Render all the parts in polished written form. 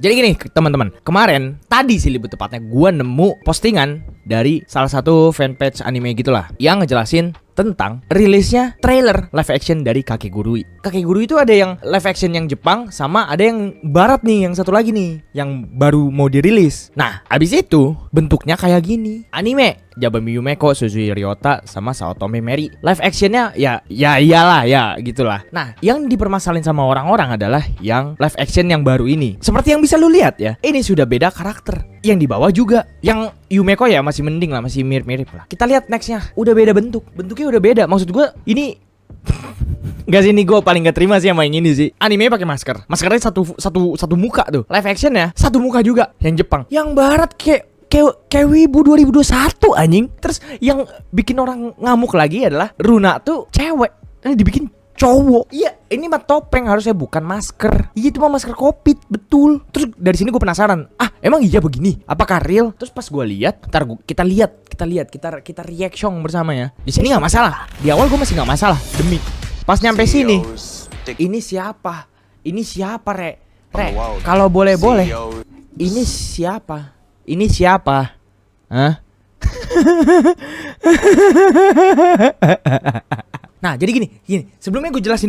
Jadi gini teman-teman, kemarin tadi sih lebih tepatnya gue nemu postingan dari salah satu fanpage anime gitulah yang ngejelasin tentang rilisnya trailer live action dari Kakegurui. Kakegurui itu ada yang live action yang Jepang sama ada yang barat nih, yang satu lagi nih yang baru mau dirilis. Nah, abis itu bentuknya kayak gini. Anime Yabami Yumeko Suzui Ryota sama Saotome Meri. Live actionnya ya iyalah ya gitulah. Nah, yang dipermasalahin sama orang-orang adalah yang live action yang baru ini. Seperti yang bisa lu lihat ya, ini sudah beda karakter. Yang di bawah juga, yang Yumeko ya masih mending lah, masih mirip-mirip lah. Kita lihat nextnya, udah beda bentuknya udah beda. Maksud gue ini Gak sih, ini gue paling gak terima sih sama yang ini sih. Anime pakai maskernya satu muka tuh. Live action ya satu muka juga. Yang Jepang, yang barat kayak Wibu 2021 anjing. Terus yang bikin orang ngamuk lagi adalah Runa tuh cewek, ini dibikin cowok. Iya, ini mah topeng harusnya, bukan masker. Iya, itu mah masker Covid, betul. Terus dari sini gue penasaran, emang iya begini? Apakah real? Terus pas gue lihat, kita lihat, kita reaction bersama ya. Di sini nggak masalah. Di awal gue masih nggak masalah, demi pas nyampe sini, ini siapa? Ini siapa, Re? Kalau boleh, ini siapa? Ini siapa? Hah? Nah, jadi gini. Sebelumnya gue jelasin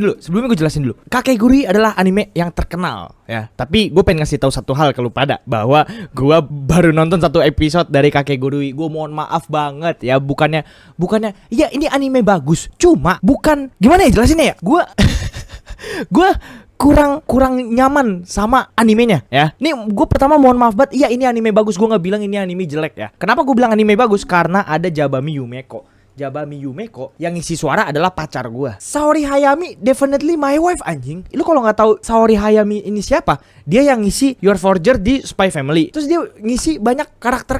dulu. Kakegurui adalah anime yang terkenal ya. Tapi gue pengen ngasih tahu satu hal ke lu pada, bahwa gue baru nonton satu episode dari Kakegurui. Gue mohon maaf banget ya, bukannya ya ini anime bagus. Cuma bukan gimana ya jelasinnya ya? Gue kurang nyaman sama animenya ya. Nih gue pertama mohon maaf banget. Iya, ini anime bagus. Gue nggak bilang ini anime jelek ya. Kenapa gue bilang anime bagus? Karena ada Yabami Yumeko yang ngisi suara adalah pacar gue. Saori Hayami definitely my wife anjing. Lu kalau nggak tahu Saori Hayami ini siapa, dia yang ngisi Your Forger di Spy Family. Terus dia ngisi banyak karakter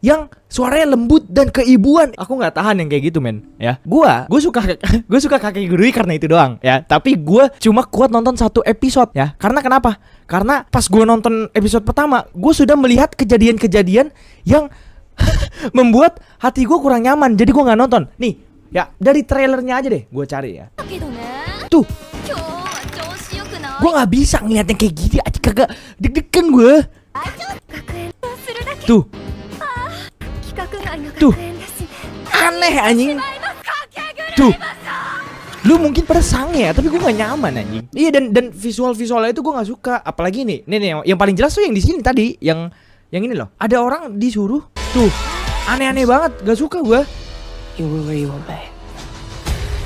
yang suaranya lembut dan keibuan. Aku nggak tahan yang kayak gitu men ya. Gue suka Kakegurui karena itu doang ya. Tapi gue cuma kuat nonton satu episode ya. Karena kenapa? Karena pas gue nonton episode pertama, gue sudah melihat kejadian-kejadian yang membuat hati gue kurang nyaman. Jadi gue gak nonton. Nih ya, dari trailernya aja deh gue cari ya. Tuh, gue gak bisa ngeliatnya kayak gini aja, kagak deg-degan gue. Tuh, aneh anjing. Tuh, lu mungkin pada sange ya, tapi gue gak nyaman anjing. Iya, dan visualnya itu gue gak suka. Apalagi nih yang paling jelas tuh yang di sini tadi, yang ini loh. Ada orang disuruh. Tuh, aneh-aneh banget, gak suka gue.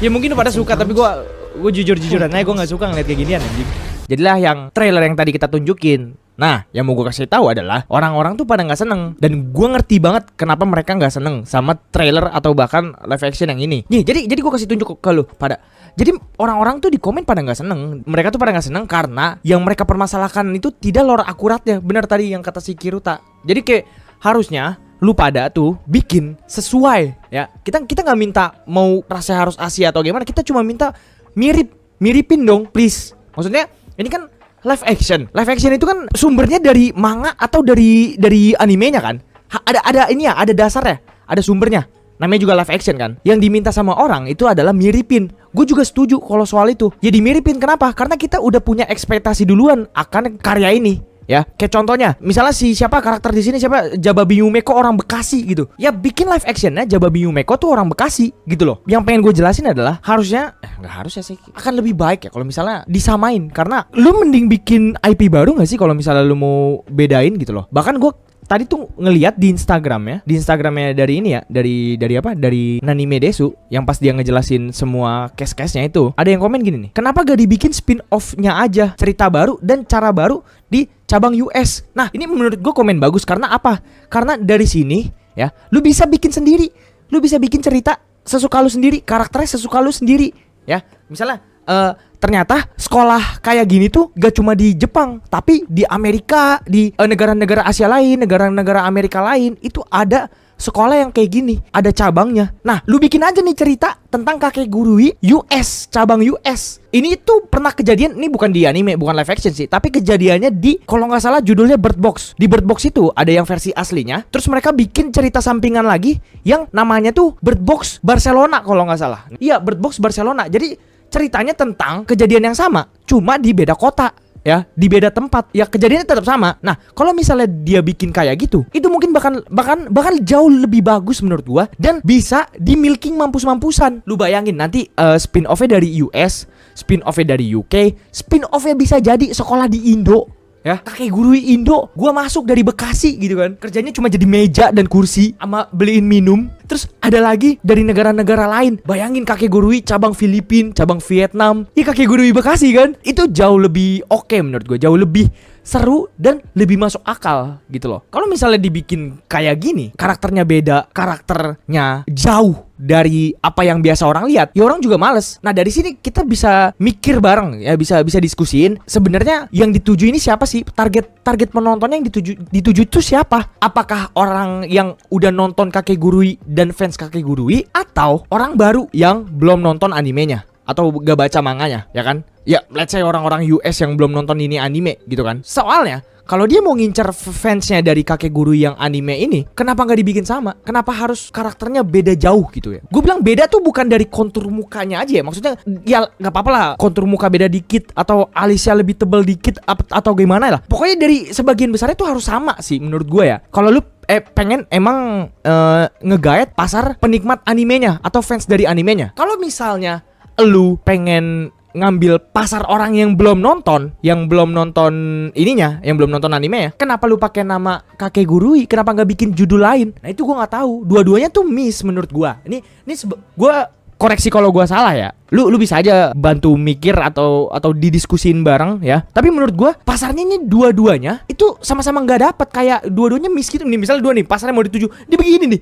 Ya mungkin pada suka, tapi gue jujur-jujuran aja gue gak suka ngeliat kayak ginian anjing. Jadilah yang trailer yang tadi kita tunjukin. Nah, yang mau gue kasih tahu adalah orang-orang tuh pada nggak seneng, dan gue ngerti banget kenapa mereka nggak seneng sama trailer atau bahkan live action yang ini. Nih, jadi gue kasih tunjuk ke lu pada. Jadi orang-orang tuh di komen pada nggak seneng. Mereka tuh pada nggak seneng karena yang mereka permasalahkan itu tidak lore akuratnya. Benar tadi yang kata si Kiruta. Jadi kayak harusnya lu pada tuh bikin sesuai ya. Kita nggak minta mau rasanya harus Asia atau gimana. Kita cuma minta miripin dong, please. Maksudnya ini kan live action. Live action itu kan sumbernya dari manga atau dari animenya kan. Ada ini ya, ada dasarnya, ada sumbernya. Namanya juga live action kan. Yang diminta sama orang itu adalah miripin. Gue juga setuju kalau soal itu. Ya dimiripin, kenapa? Karena kita udah punya ekspektasi duluan akan karya ini. Ya, kayak contohnya, misalnya siapa karakter di sini, siapa Yabami Yumeko orang Bekasi gitu. Ya bikin live actionnya Yabami Yumeko tuh orang Bekasi gitu loh. Yang pengen gue jelasin adalah harusnya, nggak harusnya sih, akan lebih baik ya kalau misalnya disamain. Karena lu mending bikin IP baru nggak sih kalau misalnya lu mau bedain gitu loh. Bahkan gue tadi tuh ngelihat di Instagramnya dari ini ya, dari Nanime Desu, yang pas dia ngejelasin semua case-nya itu, ada yang komen gini nih, kenapa gak dibikin spin-off-nya aja, cerita baru dan cara baru di cabang US. Nah, ini menurut gue komen bagus. Karena apa? Karena dari sini ya, lu bisa bikin sendiri, lu bisa bikin cerita sesuka lu sendiri, karakternya sesuka lu sendiri ya. Misalnya ternyata sekolah kayak gini tuh gak cuma di Jepang, tapi di Amerika, di negara-negara Asia lain, negara-negara Amerika lain, itu ada sekolah yang kayak gini, ada cabangnya. Nah, lu bikin aja nih cerita tentang Kakegurui US, cabang US. Ini tuh pernah kejadian, ini bukan di anime, bukan live action sih, tapi kejadiannya di, kalau nggak salah judulnya Bird Box. Di Bird Box itu ada yang versi aslinya, terus mereka bikin cerita sampingan lagi yang namanya tuh Bird Box Barcelona kalau nggak salah. Iya, Bird Box Barcelona. Jadi ceritanya tentang kejadian yang sama, cuma di beda kota ya, di beda tempat, ya kejadiannya tetap sama. Nah, kalau misalnya dia bikin kayak gitu, itu mungkin bahkan jauh lebih bagus menurut gua dan bisa di milking mampus-mampusan. Lu bayangin nanti spin-off-nya dari US, spin-off-nya dari UK, spin-off-nya bisa jadi sekolah di Indo. Ya, kakek guru Indo, gua masuk dari Bekasi gitu kan. Kerjanya cuma jadi meja dan kursi sama beliin minum. Terus ada lagi dari negara-negara lain. Bayangin kakek guru cabang Filipina, cabang Vietnam. Iya, kakek guru Bekasi kan. Itu jauh lebih oke menurut gua, jauh lebih seru dan lebih masuk akal gitu loh. Kalau misalnya dibikin kayak gini, karakternya beda, karakternya jauh dari apa yang biasa orang lihat, ya orang juga males. Nah, dari sini kita bisa mikir bareng ya, bisa diskusiin sebenarnya yang dituju ini siapa sih? Target penontonnya yang dituju itu siapa? Apakah orang yang udah nonton Kakek Gurui dan fans Kakek Gurui, atau orang baru yang belum nonton animenya atau gak baca manganya, ya kan? Ya, let's say orang-orang US yang belum nonton ini anime gitu kan. Soalnya kalau dia mau ngincer fansnya dari Kakek Guru yang anime ini, kenapa nggak dibikin sama? Kenapa harus karakternya beda jauh gitu ya? Gue bilang beda tuh bukan dari kontur mukanya aja ya. Maksudnya ya nggak apa-apa lah kontur muka beda dikit, atau alisnya lebih tebal dikit, atau gimana lah. Pokoknya dari sebagian besarnya tuh harus sama sih menurut gue ya. Kalau lu pengen emang ngegaet pasar penikmat animenya atau fans dari animenya. Kalau misalnya lu pengen ngambil pasar orang yang belum nonton ininya, yang belum nonton anime ya, kenapa lu pakai nama Kakek Gurui? Kenapa nggak bikin judul lain? Nah, itu gua nggak tahu. Dua-duanya tuh miss menurut gua. Ini gua koreksi kalau gua salah ya. Lu bisa aja bantu mikir atau didiskusin bareng ya. Tapi menurut gua pasarnya ini dua-duanya itu sama-sama nggak dapat, kayak dua-duanya miss gitu. Nih misalnya dua nih pasarnya mau dituju, dia begini nih.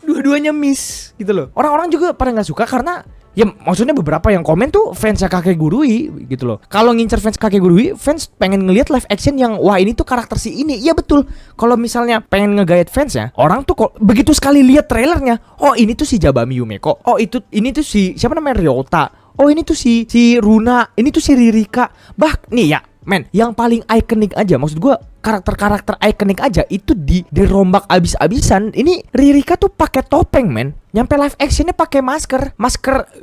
Dua-duanya miss gitu loh. Orang-orang juga pada nggak suka karena ya maksudnya beberapa yang komen tuh fansnya Kakek Gurui gitu loh. Kalau ngincer fans Kakek Gurui, fans pengen ngelihat live action yang wah ini tuh karakter si ini. Iya betul. Kalau misalnya pengen ngegayat fans ya, orang tuh kok begitu sekali lihat trailernya, oh ini tuh si Jabami Yumeko. Oh ini tuh si siapa namanya, Ryota. Oh ini tuh si Runa. Ini tuh si Ririka. Nih ya, men, yang paling ikonik aja, maksud gua karakter ikonik aja itu dirombak abis-abisan. Ini Ririka tuh pakai topeng, men. Nyampe live actionnya pakai masker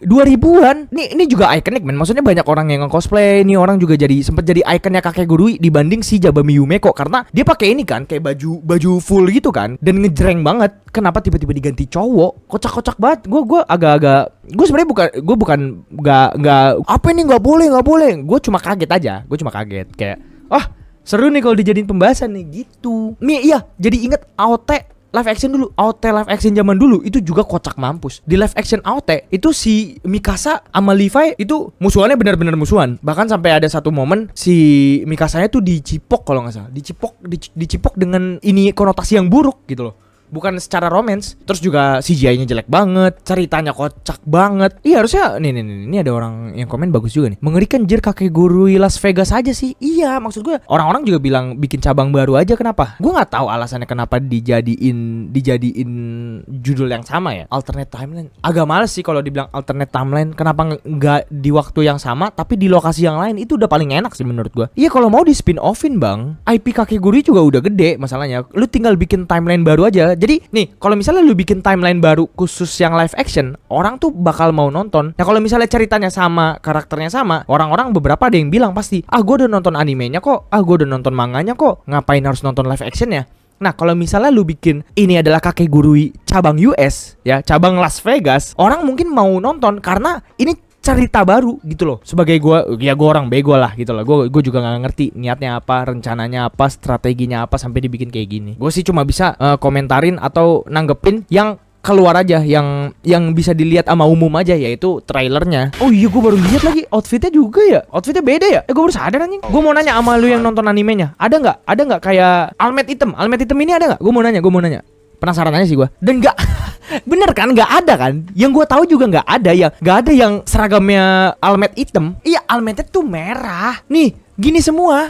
2000-an. Ini juga ikonik, men. Maksudnya banyak orang yang nge-cosplay. Ini orang juga sempat jadi ikonnya Kakek Gurui dibanding si Jabami Yumeko karena dia pakai ini kan, kayak baju full gitu kan, dan ngejreng banget. Kenapa tiba-tiba diganti cowok? Kocak-kocak banget. Gue agak-agak, gue sebenarnya bukan nggak apa ini nggak boleh. Gue cuma kaget aja. Gue cuma kaget kayak, seru nih kalau dijadiin pembahasan nih gitu. Nih iya, jadi inget AOT live action dulu. AOT live action zaman dulu itu juga kocak mampus. Di live action AOT itu si Mikasa sama Levi itu musuhannya benar-benar musuhan. Bahkan sampai ada satu momen si Mikasanya tuh dicipok kalau nggak salah. Dicipok dengan ini konotasi yang buruk gitu loh. Bukan secara romance. Terus juga CGI-nya jelek banget, ceritanya kocak banget. Iya harusnya nih ada orang yang komen bagus juga nih. Mengerikan jir Kakek Gurui Las Vegas aja sih. Iya, maksud gue orang-orang juga bilang bikin cabang baru aja, kenapa? Gue nggak tahu alasannya kenapa dijadiin judul yang sama ya. Alternate timeline. Agak males sih kalau dibilang alternate timeline. Kenapa nggak di waktu yang sama tapi di lokasi yang lain? Itu udah paling enak sih menurut gue. Iya, kalau mau di spin-offin bang, IP Kakek Gurui juga udah gede masalahnya. Lu tinggal bikin timeline baru aja. Jadi nih, kalau misalnya lu bikin timeline baru khusus yang live action, orang tuh bakal mau nonton. Nah, kalau misalnya ceritanya sama, karakternya sama, orang-orang beberapa ada yang bilang pasti, gue udah nonton animenya kok, gue udah nonton manganya kok, ngapain harus nonton live actionnya? Nah, kalau misalnya lu bikin ini adalah Kakek Gurui cabang US, ya, cabang Las Vegas, orang mungkin mau nonton karena ini cerita baru gitu loh. Sebagai gue orang bego lah gitu loh. Gue juga nggak ngerti niatnya apa, rencananya apa, strateginya apa sampai dibikin kayak gini. Gue sih cuma bisa komentarin atau nanggepin yang keluar aja, yang bisa dilihat sama umum aja, yaitu trailernya. Oh iya, gue baru lihat lagi outfitnya juga ya. Outfitnya beda ya. Gue baru sadar anjing. Gue mau nanya sama lu yang nonton animenya, ada nggak kayak Almet Hitam ini ada nggak? Gue mau nanya. Penasaran aja sih gue. Dan nggak bener kan, nggak ada kan? Yang gue tahu juga nggak ada yang seragamnya Almet Hitam. Iya, Almetnya tuh merah. Nih, gini semua.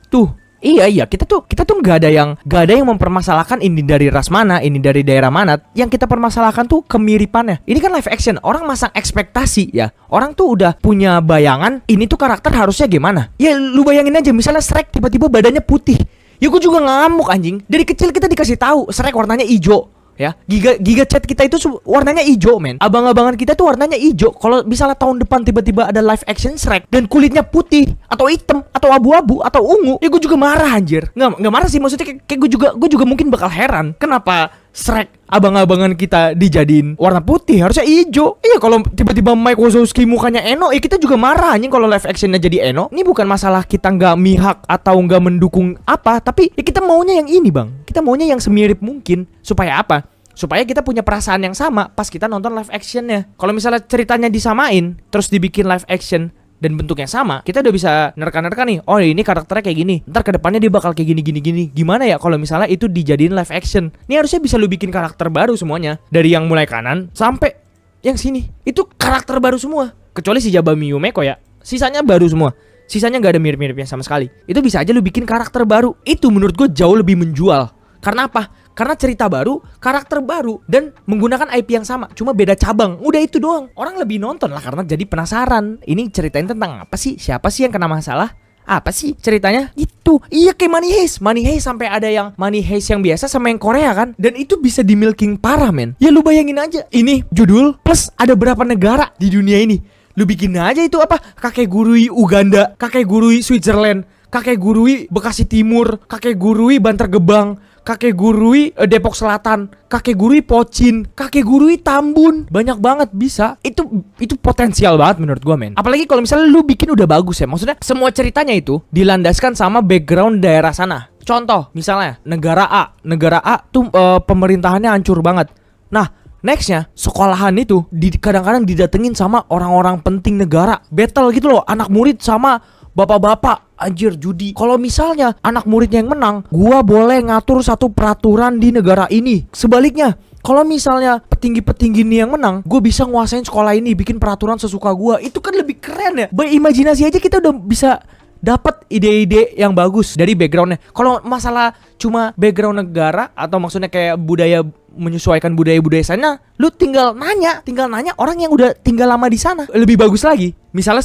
Tuh. Iya, kita tuh nggak ada yang mempermasalahkan ini dari ras mana, ini dari daerah mana. Yang kita permasalahkan tuh kemiripannya. Ini kan live action, orang masang ekspektasi ya. Orang tuh udah punya bayangan ini tuh karakter harusnya gimana. Ya lu bayangin aja, misalnya Shrek tiba-tiba badannya putih. Ya gue juga ngamuk anjing. Dari kecil kita dikasih tahu Shrek warnanya hijau. ya. Giga chat kita itu warnanya hijau, men. Abang-abangan kita tuh warnanya hijau. Kalau misalnya tahun depan tiba-tiba ada live action Shrek dan kulitnya putih atau hitam atau abu-abu atau ungu, ya gue juga marah anjir. Nggak marah sih, maksudnya kayak gue juga mungkin bakal heran kenapa Shrek abang-abangan kita dijadiin warna putih, harusnya hijau. Iya, kalau tiba-tiba Mike Wazowski mukanya Eno, ya kita juga marah anjing kalau live actionnya jadi Eno. Ini bukan masalah kita nggak mihak atau nggak mendukung apa, tapi ya kita maunya yang ini, Bang. Kita maunya yang semirip mungkin. Supaya apa? Supaya kita punya perasaan yang sama pas kita nonton live actionnya. Kalau misalnya ceritanya disamain terus dibikin live action dan bentuknya sama, kita udah bisa nerka-nerka nih. Oh, ini karakternya kayak gini, ntar kedepannya dia bakal kayak gini. Gimana ya kalau misalnya itu dijadiin live action? Ini harusnya bisa lu bikin karakter baru semuanya. Dari yang mulai kanan sampai yang sini, itu karakter baru semua. Kecuali si Jabami Yumeko ya, sisanya baru semua. Sisanya gak ada mirip-miripnya sama sekali. Itu bisa aja lu bikin karakter baru. Itu menurut gue jauh lebih menjual. Karena apa? Karena cerita baru, karakter baru, dan menggunakan IP yang sama, cuma beda cabang. Udah itu doang. Orang lebih nonton lah karena jadi penasaran. Ini ceritain tentang apa sih? Siapa sih yang kena masalah? Apa sih ceritanya? Itu. Iya, kayak Money Heist sampai ada yang Money Heist yang biasa sama yang Korea kan. Dan itu bisa di milking parah, men. Ya lu bayangin aja. Ini judul plus ada berapa negara di dunia ini. Lu bikin aja itu apa? Kakek gurui Uganda, kakek gurui Switzerland, kakek gurui Bekasi Timur, kakek gurui Bantar Gebang, kakek gurui Depok Selatan, kakek gurui Pocin, kakek gurui Tambun. Banyak banget bisa. Itu potensial banget menurut gua, men. Apalagi kalau misalnya lu bikin udah bagus ya. Maksudnya semua ceritanya itu dilandaskan sama background daerah sana. Contoh, misalnya negara A tuh pemerintahannya hancur banget. Nah, nextnya sekolahan itu kadang-kadang didatengin sama orang-orang penting negara. Battle gitu loh, anak murid sama bapak-bapak. Anjir, judi. Kalau misalnya anak muridnya yang menang, gua boleh ngatur satu peraturan di negara ini. Sebaliknya, kalau misalnya petinggi-petinggi ini yang menang, gue bisa nguasain sekolah ini, bikin peraturan sesuka gua. Itu kan lebih keren ya. Berimajinasi aja kita udah bisa dapat ide-ide yang bagus dari backgroundnya. Kalau masalah cuma background negara atau maksudnya kayak budaya, menyesuaikan budaya-budaya sana, lu tinggal nanya orang yang udah tinggal lama di sana. Lebih bagus lagi, misalnya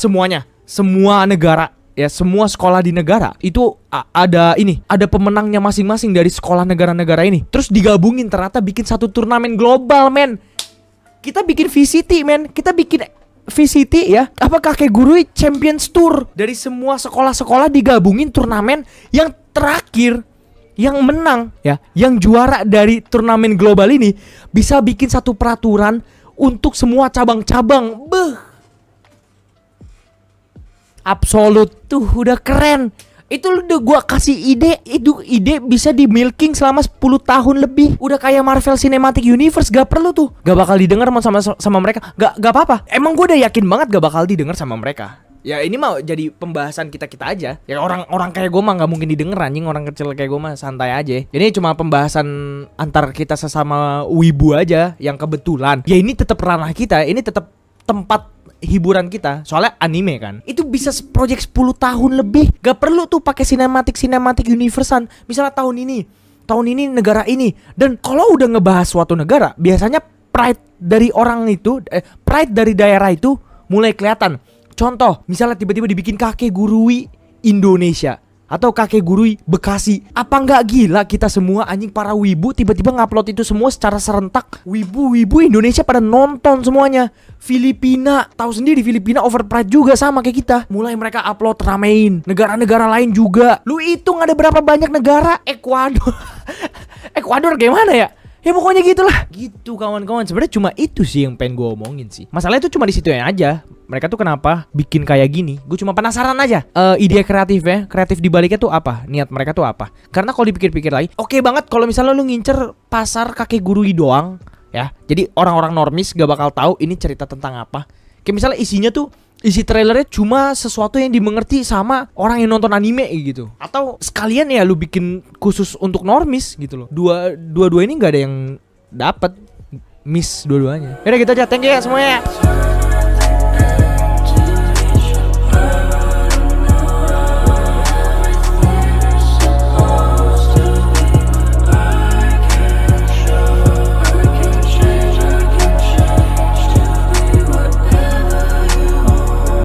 semua negara ya, semua sekolah di negara itu ada pemenangnya masing-masing dari sekolah negara-negara ini. Terus digabungin ternyata bikin satu turnamen global, men. Kita bikin VCT, men. Kita bikin VCT ya, apa kakek gurui Champions Tour. Dari semua sekolah-sekolah digabungin turnamen, yang terakhir yang menang ya, yang juara dari turnamen global ini bisa bikin satu peraturan untuk semua cabang-cabang. Absolut tuh udah keren. Itu udah gua kasih ide. Itu ide bisa di milking selama 10 tahun lebih. Udah kayak Marvel Cinematic Universe. Gak perlu tuh, gak bakal didengar sama mereka. Gak apa-apa. Emang gua udah yakin banget gak bakal didengar sama mereka. Ya ini mah jadi pembahasan kita aja. Ya orang kayak gue mah gak mungkin didengar anjing. Orang kecil kayak gue mah santai aja. Ini cuma pembahasan antar kita sesama wibu aja yang kebetulan. Ya ini tetap ranah kita. Ini tetap tempat hiburan kita. Soalnya anime kan, itu bisa project 10 tahun lebih. Gak perlu tuh pakai cinematic universe-an. Misalnya tahun ini negara ini. Dan kalau udah ngebahas suatu negara, biasanya pride dari orang itu, pride dari daerah itu mulai kelihatan. Contoh, misalnya tiba-tiba dibikin kakek gurui Indonesia atau kakek gurui Bekasi. Apa nggak gila kita semua anjing para wibu tiba-tiba ngupload itu semua secara serentak. Wibu Indonesia pada nonton semuanya. Filipina, tahu sendiri Filipina overpriced juga sama kayak kita. Mulai mereka upload, ramein. Negara-negara lain juga. Lu hitung ada berapa banyak negara? Ekuador gimana ya? Ya pokoknya gitulah. Gitu kawan-kawan. Sebenarnya cuma itu sih yang pengen gue omongin sih. Masalahnya itu cuma di situ aja. Mereka tuh kenapa bikin kayak gini? Gue cuma penasaran aja. Ide kreatif di baliknya tuh apa? Niat mereka tuh apa? Karena kalau dipikir-pikir lagi, oke banget kalau misalnya lu ngincer pasar kakek gurui doang, ya. Jadi orang-orang normis gak bakal tahu ini cerita tentang apa. Kayak misalnya isinya tuh, isi trailernya cuma sesuatu yang dimengerti sama orang yang nonton anime gitu. Atau sekalian ya lu bikin khusus untuk normis gitu loh. Dua-dua ini gak ada yang dapet, miss dua-duanya. Yaudah gitu aja, thank you ya semuanya.